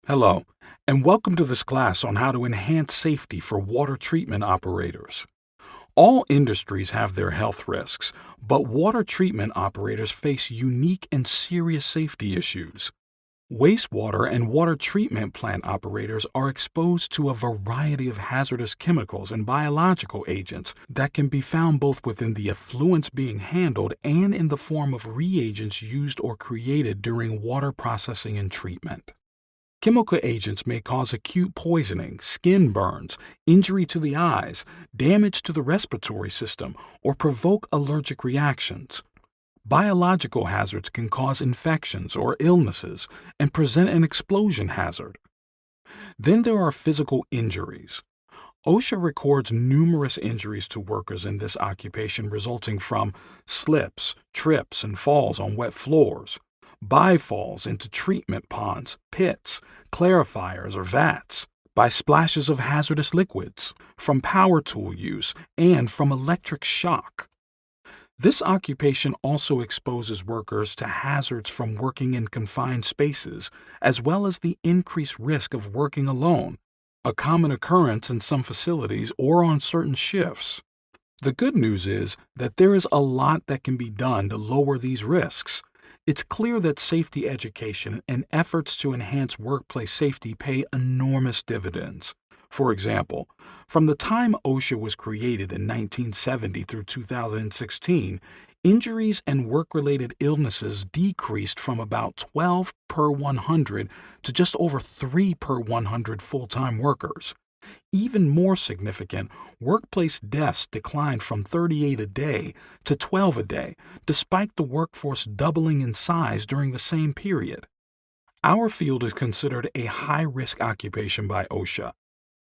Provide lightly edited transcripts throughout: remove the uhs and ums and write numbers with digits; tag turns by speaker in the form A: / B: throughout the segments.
A: Hello, and welcome to this class on how to enhance safety for water treatment operators. All industries have their health risks, but water treatment operators face unique and serious safety issues. Wastewater and water treatment plant operators are exposed to a variety of hazardous chemicals and biological agents that can be found both within the effluents being handled and in the form of reagents used or created during water processing and treatment. Chemical agents may cause acute poisoning, skin burns, injury to the eyes, damage to the respiratory system, or provoke allergic reactions. Biological hazards can cause infections or illnesses and present an explosion hazard. Then there are physical injuries. OSHA records numerous injuries to workers in this occupation resulting from slips, trips, and falls on wet floors, byfalls into treatment ponds, pits, clarifiers, or vats, by splashes of hazardous liquids, from power tool use, and from electric shock. This occupation also exposes workers to hazards from working in confined spaces, as well as the increased risk of working alone, a common occurrence in some facilities or on certain shifts. The good news is that there is a lot that can be done to lower these risks. It's clear that safety education and efforts to enhance workplace safety pay enormous dividends. For example, from the time OSHA was created in 1970 through 2016, injuries and work-related illnesses decreased from about 12 per 100 to just over 3 per 100 full-time workers. Even more significant, workplace deaths declined from 38 a day to 12 a day, despite the workforce doubling in size during the same period. Our field is considered a high-risk occupation by OSHA.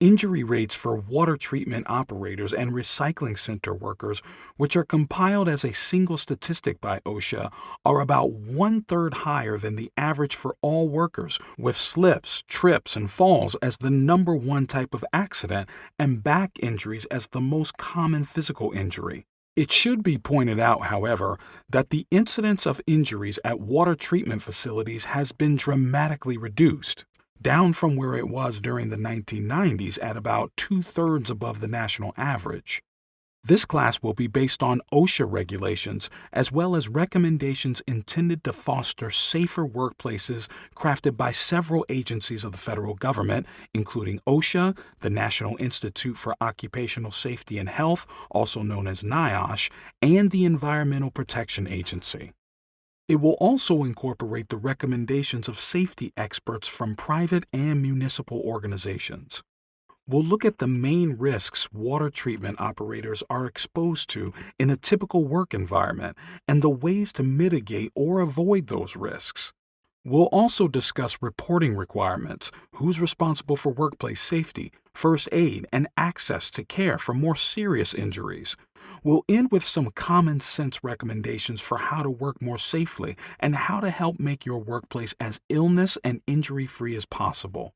A: Injury rates for water treatment operators and recycling center workers, which are compiled as a single statistic by OSHA, are about one-third higher than the average for all workers, with slips, trips, and falls as the number one type of accident and back injuries as the most common physical injury. It should be pointed out, however, that the incidence of injuries at water treatment facilities has been dramatically reduced, down from where it was during the 1990s at about two-thirds above the national average. This class will be based on OSHA regulations as well as recommendations intended to foster safer workplaces crafted by several agencies of the federal government, including OSHA, the National Institute for Occupational Safety and Health, also known as NIOSH, and the Environmental Protection Agency. It will also incorporate the recommendations of safety experts from private and municipal organizations. We'll look at the main risks water treatment operators are exposed to in a typical work environment and the ways to mitigate or avoid those risks. We'll also discuss reporting requirements, who's responsible for workplace safety, first aid, and access to care for more serious injuries. We'll end with some common sense recommendations for how to work more safely and how to help make your workplace as illness and injury free as possible.